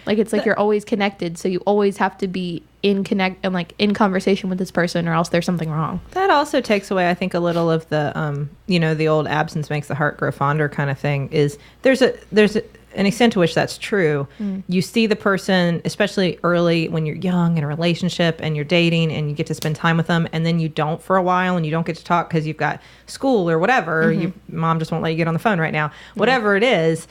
Like it's like you're always connected, so you always have to be in conversation with this person or else there's something wrong. That also takes away, I think, a little of the the old absence makes the heart grow fonder kind of thing. Is there's an extent to which that's true. You see the person, especially early when you're young in a relationship and you're dating and you get to spend time with them, and then you don't for a while and you don't get to talk because you've got school or whatever. Your mom just won't let you get on the phone right now. Whatever it is,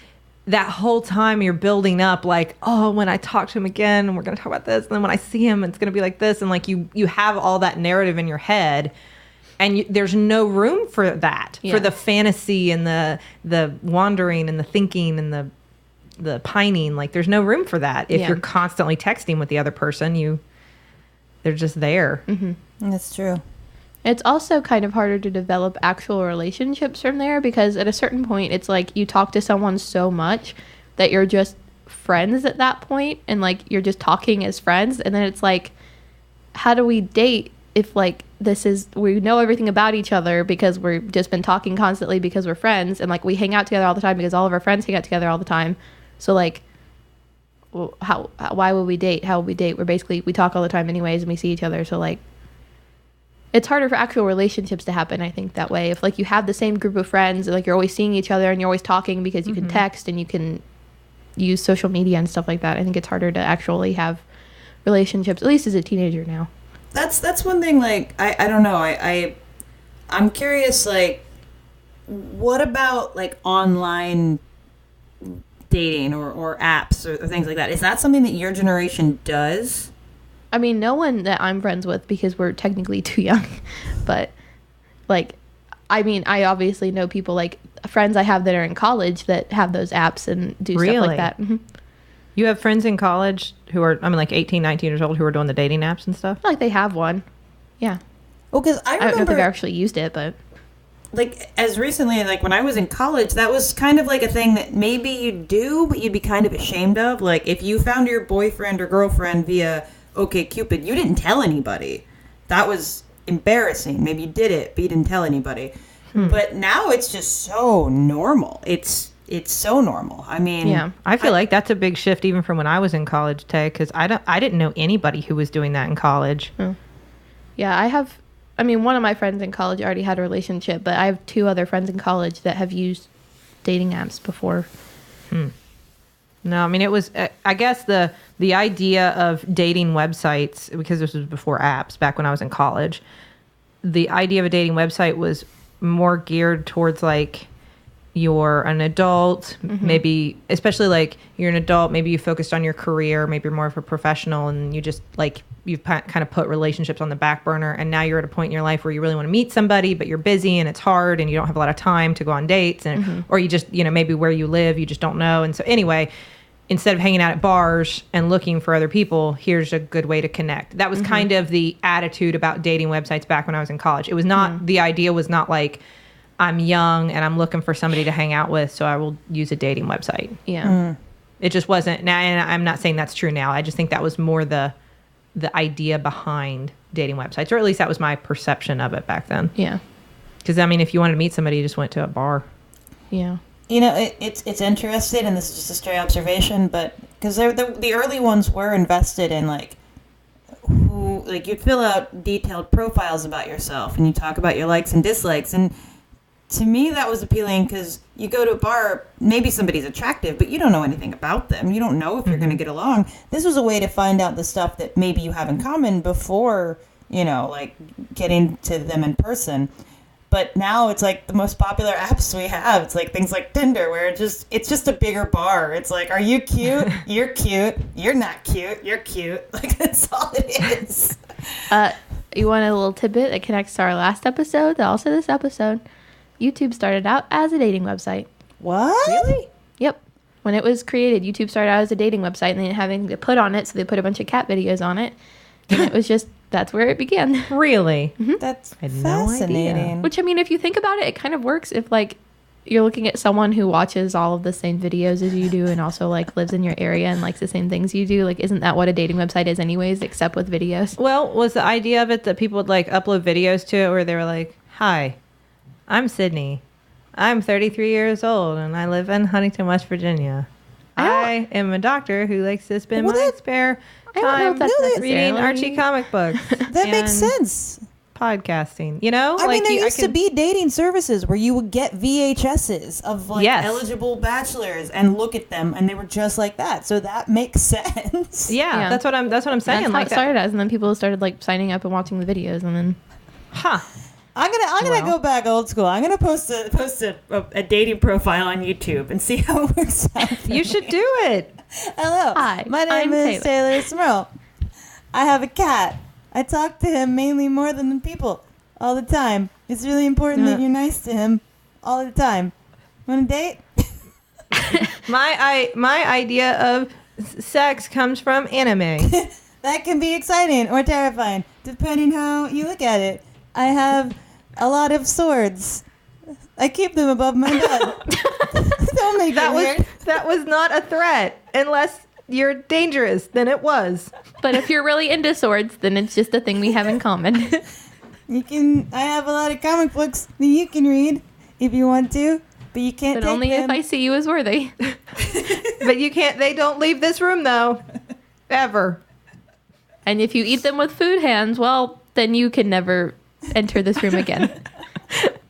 that whole time you're building up like, oh, when I talk to him again and we're going to talk about this, and then when I see him, it's going to be like this. And like you have all that narrative in your head. And there's no room for that, for the fantasy and the wandering and the thinking and the pining. Like, there's no room for that. If you're constantly texting with the other person, they're just there. That's true. It's also kind of harder to develop actual relationships from there, because at a certain point, it's like you talk to someone so much that you're just friends at that point, and like you're just talking as friends. And then it's like, how do we date if like we know everything about each other because we've just been talking constantly because we're friends, and like we hang out together all the time because all of our friends hang out together all the time. So like, well, why would we date? How would we date? We talk all the time anyways, and we see each other. So like, it's harder for actual relationships to happen, I think, that way. If like you have the same group of friends, like you're always seeing each other and you're always talking because you can text and you can use social media and stuff like that, I think it's harder to actually have relationships, at least as a teenager now. That's one thing, like, I don't know, I'm curious, like, what about, like, online dating or apps or things like that? Is that something that your generation does? I mean, no one that I'm friends with, because we're technically too young, but, like, I mean, I obviously know people, like, friends I have that are in college that have those apps and do stuff like that. You have friends in college who are, like 18, 19 years old, who are doing the dating apps and stuff? Like, they have one. Yeah. Well, because I don't know if they've actually used it, but... Like, as recently, like, when I was in college, that was kind of like a thing that maybe you'd do, but you'd be kind of ashamed of. Like, if you found your boyfriend or girlfriend via OkCupid, you didn't tell anybody. That was embarrassing. Maybe you did it, but you didn't tell anybody. But now it's just so normal. It's so normal. I mean, I feel like that's a big shift even from when I was in college, Tay, because I didn't know anybody who was doing that in college. Yeah, one of my friends in college already had a relationship, but I have two other friends in college that have used dating apps before. No, I mean, it was, I guess the idea of dating websites, because this was before apps, back when I was in college, the idea of a dating website was more geared towards like, you're an adult, maybe, especially like you're an adult, maybe you focused on your career, maybe you're more of a professional, and you just like, you've kind of put relationships on the back burner, and now you're at a point in your life where you really want to meet somebody, but you're busy and it's hard and you don't have a lot of time to go on dates, and or you just, maybe where you live, you just don't know. And so anyway, instead of hanging out at bars and looking for other people, here's a good way to connect. That was kind of the attitude about dating websites back when I was in college. It was not, the idea was not like, I'm young and I'm looking for somebody to hang out with, so I will use a dating website. Yeah. It just wasn't. Now, and I'm not saying that's true now. I just think that was more the idea behind dating websites, or at least that was my perception of it back then. Yeah. Because, I mean, if you wanted to meet somebody, you just went to a bar. Yeah. It's interesting, and this is just a stray observation, but because the early ones were invested in, like, who, like, you'd fill out detailed profiles about yourself, and you talk about your likes and dislikes, and to me, that was appealing because you go to a bar, maybe somebody's attractive, but you don't know anything about them. You don't know if you're going to get along. This was a way to find out the stuff that maybe you have in common before, like getting to them in person. But now it's like the most popular apps we have. It's like things like Tinder, where it's just a bigger bar. It's like, are you cute? You're cute. You're not cute. You're cute. Like, that's all it is. You want a little tidbit that connects to our last episode, also this episode? YouTube started out as a dating website. What? Really? Yep. When it was created, YouTube started out as a dating website, and they didn't have anything to put on it, so they put a bunch of cat videos on it. And it was just, that's where it began. Really? That's fascinating. Which, I mean, if you think about it, it kind of works if, like, you're looking at someone who watches all of the same videos as you do and also, like, lives in your area and likes the same things you do. Like, isn't that what a dating website is anyways, except with videos? Well, was the idea of it that people would, like, upload videos to it where they were like, hi, I'm Sydney. I'm 33 years old, and I live in Huntington, West Virginia. I am a doctor who likes to spend my spare time reading Archie comic books. That makes sense. podcasting. You know, I mean, there I used to be dating services where you would get VHSs of like Yes. eligible bachelors and look at them, and they were just like that. So that makes sense. Yeah, that's what I'm saying. That's how like it started as, and then people started like signing up and watching the videos, and then I'm gonna go back old school. I'm gonna post a dating profile on YouTube and see how it works out. You should do it. Hello. Hi, My name I'm is Taylor Smurl. I have a cat. I talk to him mainly more than the people all the time. It's really important that you're nice to him all the time. Want to date? My idea of sex comes from anime. That can be exciting or terrifying, depending how you look at it. I have a lot of swords. I keep them above my bed. Don't make it weird. That was not a threat, unless you're dangerous. Then it was. but if you're really into swords, then it's just a thing we have in common. I have a lot of comic books that you can read if you want to, but you can't but take only them. if I see you as worthy. But you can't. They don't leave this room though, ever. And if you eat them with food hands, well, then you can never enter this room again.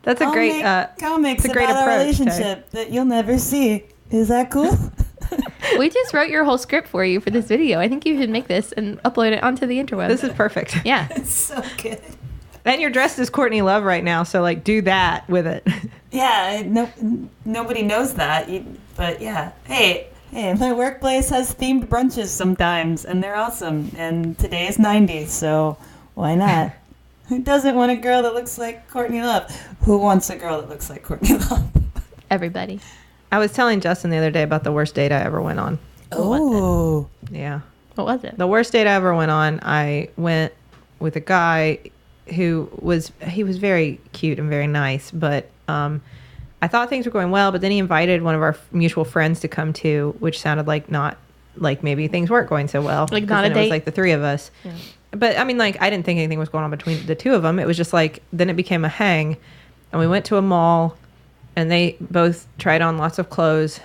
That's a I'll great make comics it's a great about our approach, relationship that you'll never see. Is that cool? We just wrote your whole script for you for this video. I think you should make this and upload it onto the interweb. This is perfect. Yeah. It's so good. And you're dressed as Courtney Love right now, so like do that with it. Yeah, nobody knows that. But yeah, hey, my workplace has themed brunches sometimes, and they're awesome. And today is 90s, so why not? Who doesn't want a girl that looks like Courtney Love? Who wants a girl that looks like Courtney Love? Everybody. I was telling Justin the other day about the worst date I ever went on. Oh, Yeah. What was it? The worst date I ever went on, I went with a guy who was very cute and very nice, but I thought things were going well, but then he invited one of our mutual friends to come too, which sounded like maybe things weren't going so well. Like not a It date? was like the three of us. Yeah. But I mean, like, I didn't think anything was going on between the two of them. It was just like, then it became a hang, and we went to a mall, and they both tried on lots of clothes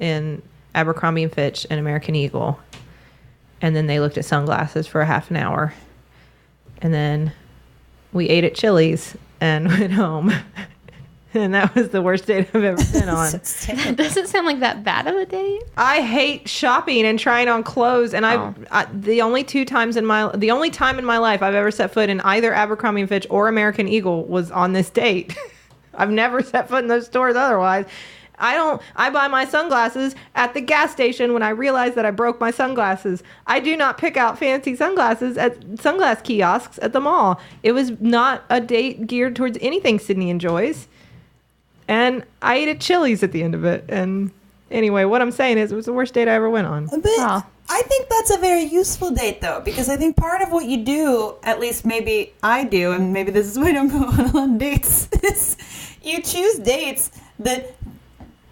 in Abercrombie and Fitch and American Eagle. And then they looked at sunglasses for a half an hour. And then we ate at Chili's and went home. And that was the worst date I've ever been on. That doesn't sound like that bad of a date. I hate shopping and trying on clothes, and the only time in my life I've ever set foot in either Abercrombie and Fitch or American Eagle was on this date. I've never set foot in those stores otherwise. I buy my sunglasses at the gas station when I realize that I broke my sunglasses. I do not pick out fancy sunglasses at sunglass kiosks at the mall. It was not a date geared towards anything Sydney enjoys. And I ate at Chili's at the end of it. And anyway, what I'm saying is it was the worst date I ever went on. but Oh. I think that's a very useful date, though, because I think part of what you do, at least maybe I do, and maybe this is why I don't go on a lot of dates, is you choose dates that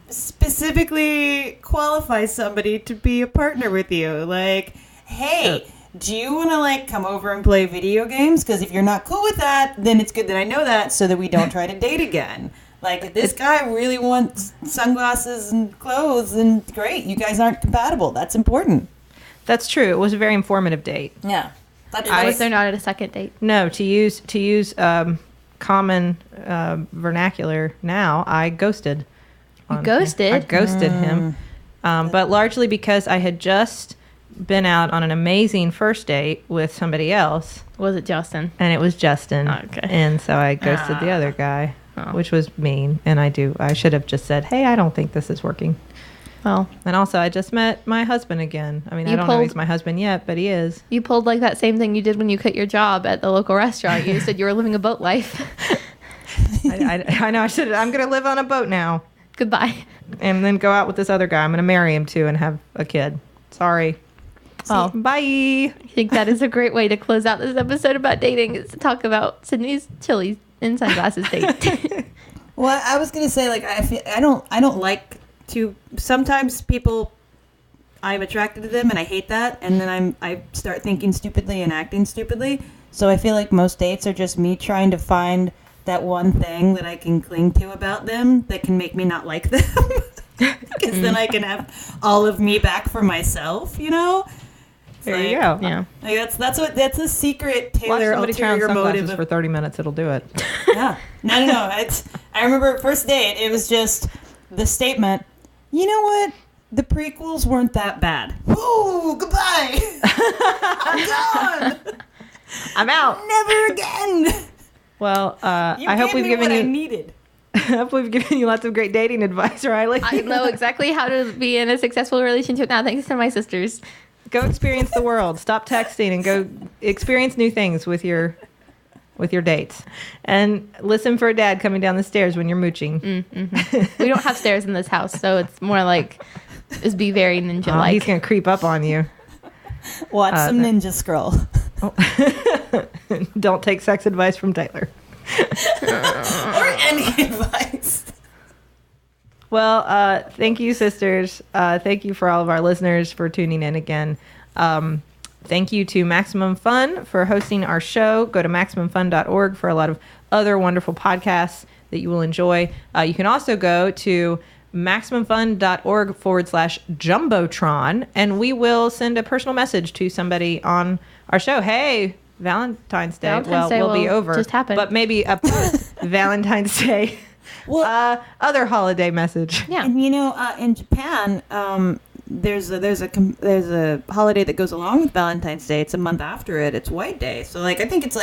specifically qualify somebody to be a partner with you. Like, hey, do you want to like come over and play video games? Because if you're not cool with that, then it's good that I know that so that we don't try to date again. Like, if this guy really wants sunglasses and clothes, then great, you guys aren't compatible. That's important. That's true. It was a very informative date. Yeah. That's Why was there not at a second date? No, to use common vernacular now, I ghosted. Ghosted? I ghosted him. But largely because I had just been out on an amazing first date with somebody else. Was it Justin? And it was Justin. Oh, okay. And so I ghosted the other guy, which was mean. And I should have just said, hey, I don't think this is working. Well, And also, I just met my husband again. I mean, I don't know if he's my husband yet, but he is. you pulled like that same thing you did when you quit your job at the local restaurant. You said you were living a boat life. I know I should. I'm going to live on a boat now. Goodbye. And then go out with this other guy. I'm going to marry him too and have a kid. Sorry. Well, Bye. I think that is a great way to close out this episode about dating, is to talk about Sydney's Chili's and sunglasses date. Well, I was gonna say, like, I don't like to. Sometimes people, I'm attracted to them, and I hate that, and then I start thinking stupidly and acting stupidly. So I feel like most dates are just me trying to find that one thing that I can cling to about them that can make me not like them, because then I can have all of me back for myself, you know. There you go. Yeah. Like that's a secret Watch Taylor somebody try on ulterior sunglasses motive. for 30 minutes. It'll do it. Yeah. No. I remember first date. It was just the statement. You know what? The prequels weren't that bad. Ooh, goodbye. I'm gone. I'm out. Never again. Well, You I hope gave we've me given what I you. needed. I hope we've given you lots of great dating advice, Riley. I know exactly how to be in a successful relationship now, thanks to my sisters. Go experience the world. Stop texting and go experience new things with your dates. And listen for Dad coming down the stairs when you're mooching. We don't have stairs in this house, so it's more like just be very Oh, ninja-like. he's gonna creep up on you. Watch some Ninja Scroll. Don't take sex advice from Teylor. Or any advice. Well, thank you, sisters. Thank you for all of our listeners for tuning in again. Thank you to Maximum Fun for hosting our show. Go to MaximumFun.org for a lot of other wonderful podcasts that you will enjoy. You can also go to MaximumFun.org/Jumbotron, and we will send a personal message to somebody on our show. Hey, Valentine's Day. Valentine's Day will be will over. just happen. But maybe a post Valentine's Day other holiday message. Yeah. And in Japan, there's a holiday that goes along with Valentine's Day. It's a month after it. It's White Day. So I think it's